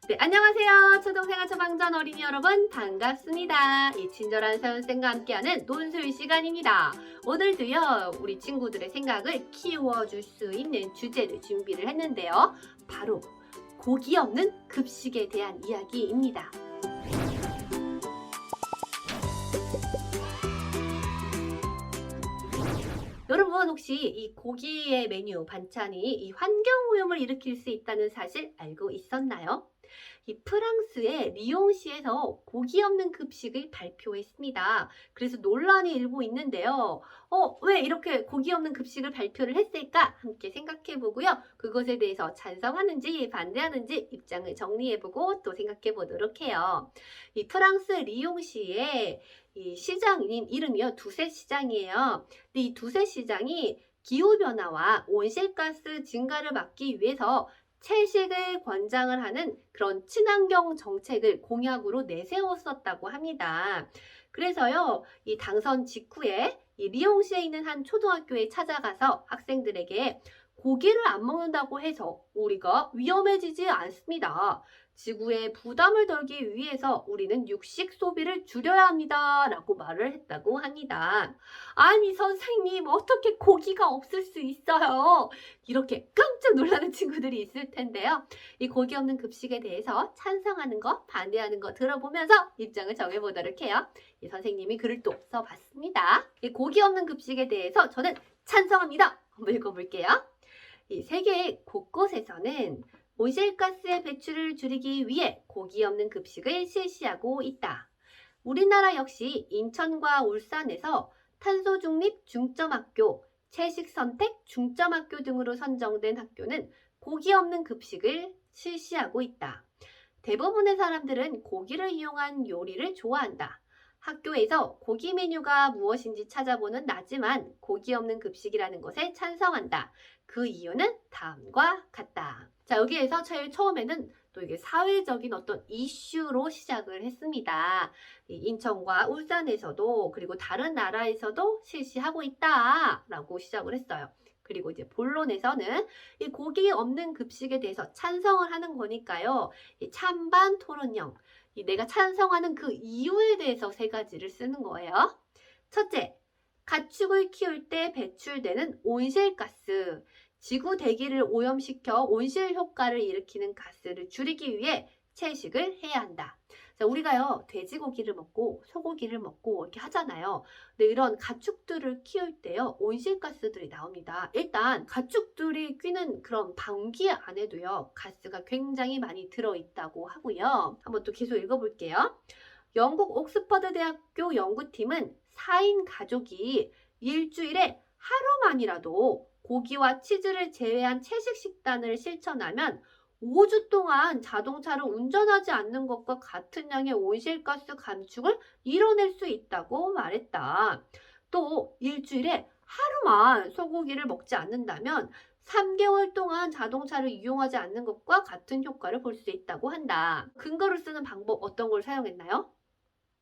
네, 안녕하세요. 초등생활 처방전 어린이 여러분 반갑습니다. 이 친절한 서연쌤과 함께하는 논술 시간입니다. 오늘도요, 우리 친구들의 생각을 키워줄 수 있는 주제를 준비를 했는데요. 바로 고기 없는 급식에 대한 이야기입니다. 여러분 혹시 이 고기의 메뉴, 반찬이 이 환경오염을 일으킬 수 있다는 사실 알고 있었나요? 이 프랑스의 리옹시에서 고기 없는 급식을 발표했습니다. 그래서 논란이 일고 있는데요. 왜 이렇게 고기 없는 급식을 발표를 했을까? 함께 생각해 보고요. 그것에 대해서 찬성하는지 반대하는지 입장을 정리해 보고 또 생각해 보도록 해요. 이 프랑스 리옹시의 이 시장인 이름이요. 두세 시장이에요. 근데 이 두세 시장이 기후변화와 온실가스 증가를 막기 위해서 채식을 권장을 하는 그런 친환경 정책을 공약으로 내세웠었다고 합니다. 그래서요, 이 당선 직후에 이 리옹시에 있는 한 초등학교에 찾아가서 학생들에게 고기를 안 먹는다고 해서 우리가 위험해지지 않습니다. 지구에 부담을 덜기 위해서 우리는 육식 소비를 줄여야 합니다. 라고 말을 했다고 합니다. 아니, 선생님, 어떻게 고기가 없을 수 있어요? 이렇게 깜짝 놀라는 친구들이 있을 텐데요. 이 고기 없는 급식에 대해서 찬성하는 거, 반대하는 거 들어보면서 입장을 정해보도록 해요. 이 선생님이 글을 또 써봤습니다. 이 고기 없는 급식에 대해서 저는 찬성합니다. 한번 읽어볼게요. 이 세계 곳곳에서는 온실가스의 배출을 줄이기 위해 고기 없는 급식을 실시하고 있다. 우리나라 역시 인천과 울산에서 탄소 중립 중점학교, 채식 선택 중점학교 등으로 선정된 학교는 고기 없는 급식을 실시하고 있다. 대부분의 사람들은 고기를 이용한 요리를 좋아한다. 학교에서 고기 메뉴가 무엇인지 찾아보는 나지만 고기 없는 급식이라는 것에 찬성한다. 그 이유는 다음과 같다. 자, 여기에서 제일 처음에는 또 이게 사회적인 어떤 이슈로 시작을 했습니다. 인천과 울산에서도 그리고 다른 나라에서도 실시하고 있다라고 시작을 했어요. 그리고 이제 본론에서는 이 고기 없는 급식에 대해서 찬성을 하는 거니까요. 이 찬반 토론형, 이 내가 찬성하는 그 이유에 대해서 세 가지를 쓰는 거예요. 첫째, 가축을 키울 때 배출되는 온실가스. 지구 대기를 오염시켜 온실 효과를 일으키는 가스를 줄이기 위해 채식을 해야 한다. 자, 우리가요, 돼지고기를 먹고 소고기를 먹고 이렇게 하잖아요. 근데 이런 가축들을 키울 때요, 온실가스들이 나옵니다. 일단 가축들이 뀌는 그런 방귀 안에도요, 가스가 굉장히 많이 들어있다고 하고요. 한번 또 계속 읽어볼게요. 영국 옥스퍼드 대학교 연구팀은 4인 가족이 일주일에 하루만이라도 고기와 치즈를 제외한 채식 식단을 실천하면 5주 동안 자동차를 운전하지 않는 것과 같은 양의 온실가스 감축을 이뤄낼 수 있다고 말했다. 또 일주일에 하루만 소고기를 먹지 않는다면 3개월 동안 자동차를 이용하지 않는 것과 같은 효과를 볼 수 있다고 한다. 근거를 쓰는 방법 어떤 걸 사용했나요?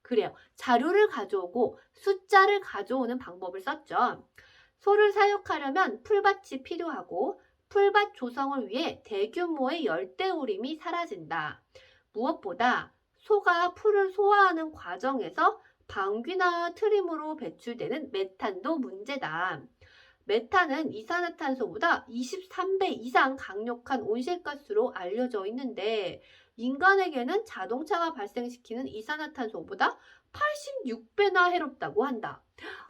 그래요. 자료를 가져오고 숫자를 가져오는 방법을 썼죠. 소를 사육하려면 풀밭이 필요하고 풀밭 조성을 위해 대규모의 열대우림이 사라진다. 무엇보다 소가 풀을 소화하는 과정에서 방귀나 트림으로 배출되는 메탄도 문제다. 메탄은 이산화탄소보다 23배 이상 강력한 온실가스로 알려져 있는데 인간에게는 자동차가 발생시키는 이산화탄소보다 86배나 해롭다고 한다.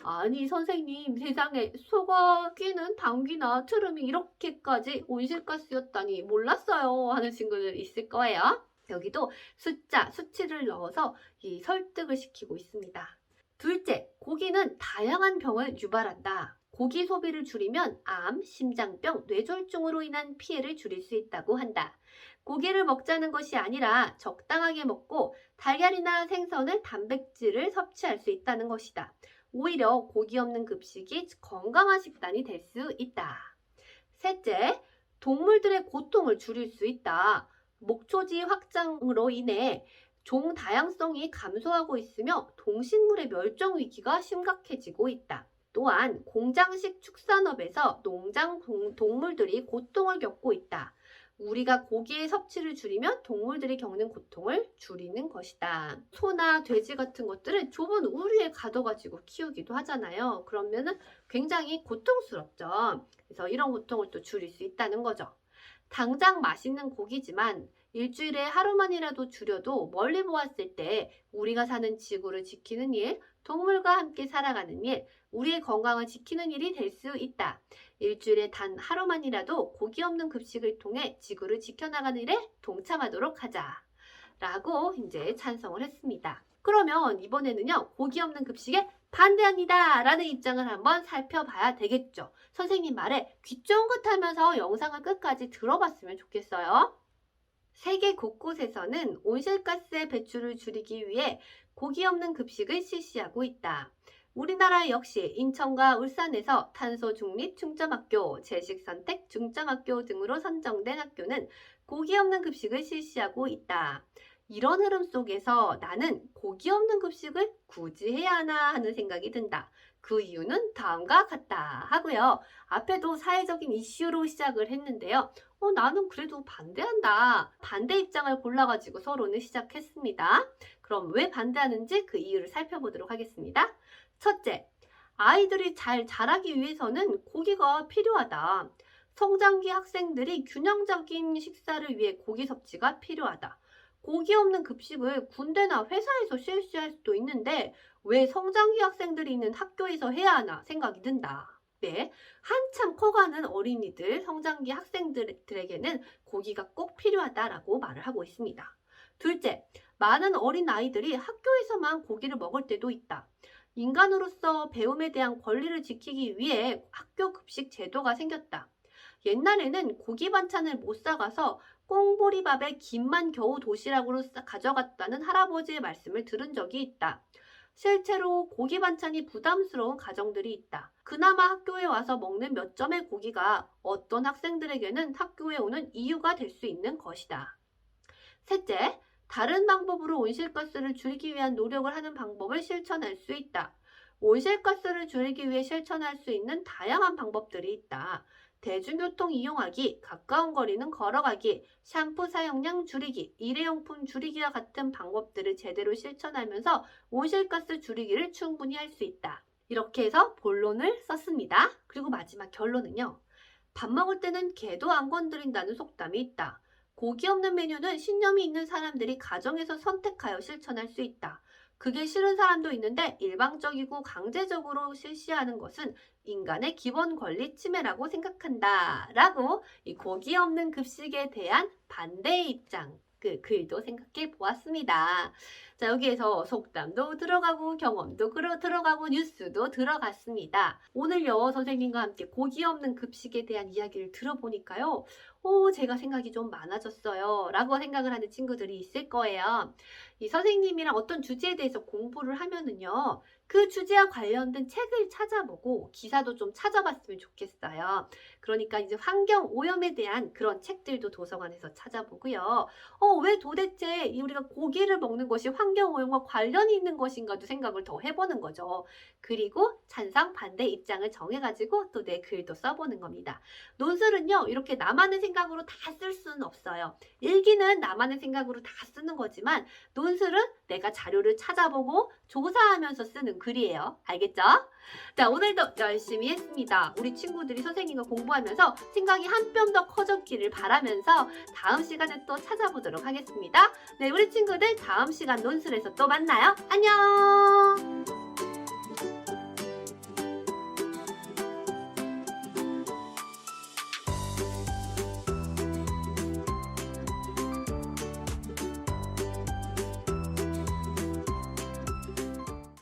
아니 선생님, 세상에 소가 뀌는 방귀나 트름이 이렇게까지 온실가스였다니 몰랐어요 하는 친구들 있을 거예요. 여기도 숫자, 수치를 넣어서 이 설득을 시키고 있습니다. 둘째, 고기는 다양한 병을 유발한다. 고기 소비를 줄이면 암, 심장병, 뇌졸중으로 인한 피해를 줄일 수 있다고 한다. 고기를 먹자는 것이 아니라 적당하게 먹고 달걀이나 생선을 단백질을 섭취할 수 있다는 것이다. 오히려 고기 없는 급식이 건강한 식단이 될 수 있다. 셋째, 동물들의 고통을 줄일 수 있다. 목초지 확장으로 인해 종 다양성이 감소하고 있으며 동식물의 멸종 위기가 심각해지고 있다. 또한 공장식 축산업에서 농장 동물들이 고통을 겪고 있다. 우리가 고기의 섭취를 줄이면 동물들이 겪는 고통을 줄이는 것이다. 소나 돼지 같은 것들은 좁은 우리에 가둬가지고 키우기도 하잖아요. 그러면은 굉장히 고통스럽죠. 그래서 이런 고통을 또 줄일 수 있다는 거죠. 당장 맛있는 고기지만 일주일에 하루만이라도 줄여도 멀리 보았을 때 우리가 사는 지구를 지키는 일, 동물과 함께 살아가는 일, 우리의 건강을 지키는 일이 될 수 있다. 일주일에 단 하루만이라도 고기 없는 급식을 통해 지구를 지켜나가는 일에 동참하도록 하자. 라고 이제 찬성을 했습니다. 그러면 이번에는요, 고기 없는 급식에 반대합니다 라는 입장을 한번 살펴봐야 되겠죠. 선생님 말에 귀 쫑긋 하면서 영상을 끝까지 들어봤으면 좋겠어요. 세계 곳곳에서는 온실가스의 배출을 줄이기 위해 고기 없는 급식을 실시하고 있다. 우리나라 역시 인천과 울산에서 탄소 중립 중점학교, 제식 선택 중점학교 등으로 선정된 학교는 고기 없는 급식을 실시하고 있다. 이런 흐름 속에서 나는 고기 없는 급식을 굳이 해야 하나 하는 생각이 든다. 그 이유는 다음과 같다 하고요. 앞에도 사회적인 이슈로 시작을 했는데요. 나는 그래도 반대한다. 반대 입장을 골라가지고 서론을 시작했습니다. 그럼 왜 반대하는지 그 이유를 살펴보도록 하겠습니다. 첫째, 아이들이 잘 자라기 위해서는 고기가 필요하다. 성장기 학생들이 균형적인 식사를 위해 고기 섭취가 필요하다. 고기 없는 급식을 군대나 회사에서 실시할 수도 있는데 왜 성장기 학생들이 있는 학교에서 해야 하나 생각이 든다. 네, 한참 커가는 어린이들, 성장기 학생들에게는 고기가 꼭 필요하다라고 말을 하고 있습니다. 둘째, 많은 어린 아이들이 학교에서만 고기를 먹을 때도 있다. 인간으로서 배움에 대한 권리를 지키기 위해 학교 급식 제도가 생겼다. 옛날에는 고기 반찬을 못 사가서 꽁보리밥에 김만 겨우 도시락으로 가져갔다는 할아버지의 말씀을 들은 적이 있다. 실제로 고기 반찬이 부담스러운 가정들이 있다. 그나마 학교에 와서 먹는 몇 점의 고기가 어떤 학생들에게는 학교에 오는 이유가 될 수 있는 것이다. 셋째, 다른 방법으로 온실가스를 줄이기 위한 노력을 하는 방법을 실천할 수 있다. 온실가스를 줄이기 위해 실천할 수 있는 다양한 방법들이 있다. 대중교통 이용하기, 가까운 거리는 걸어가기, 샴푸 사용량 줄이기, 일회용품 줄이기와 같은 방법들을 제대로 실천하면서 온실가스 줄이기를 충분히 할 수 있다. 이렇게 해서 본론을 썼습니다. 그리고 마지막 결론은요. 밥 먹을 때는 개도 안 건드린다는 속담이 있다. 고기 없는 메뉴는 신념이 있는 사람들이 가정에서 선택하여 실천할 수 있다. 그게 싫은 사람도 있는데 일방적이고 강제적으로 실시하는 것은 인간의 기본 권리 침해라고 생각한다. 라고 이 고기 없는 급식에 대한 반대의 입장, 그 글도 생각해 보았습니다. 자, 여기에서 속담도 들어가고 경험도 들어가고 뉴스도 들어갔습니다. 오늘요, 선생님과 함께 고기 없는 급식에 대한 이야기를 들어보니까요. 제가 생각이 좀 많아졌어요. 라고 생각을 하는 친구들이 있을 거예요. 이 선생님이랑 어떤 주제에 대해서 공부를 하면은요. 그 주제와 관련된 책을 찾아보고 기사도 좀 찾아봤으면 좋겠어요. 그러니까 이제 환경 오염에 대한 그런 책들도 도서관에서 찾아보고요. 왜 도대체 우리가 고기를 먹는 것이 환경 오염과 관련이 있는 것인가도 생각을 더 해보는 거죠. 그리고 찬성 반대 입장을 정해가지고 또 내 글도 써보는 겁니다. 논술은요, 이렇게 나만의 생각으로 다 쓸 수는 없어요. 일기는 나만의 생각으로 다 쓰는 거지만 논술은 내가 자료를 찾아보고 조사하면서 쓰는 글이에요. 알겠죠? 자, 오늘도 열심히 했습니다. 우리 친구들이 선생님과 공부하면서 생각이 한 뼘 더 커졌기를 바라면서 다음 시간에 또 찾아보도록 하겠습니다. 네, 우리 친구들 다음 시간 논술에서 또 만나요. 안녕!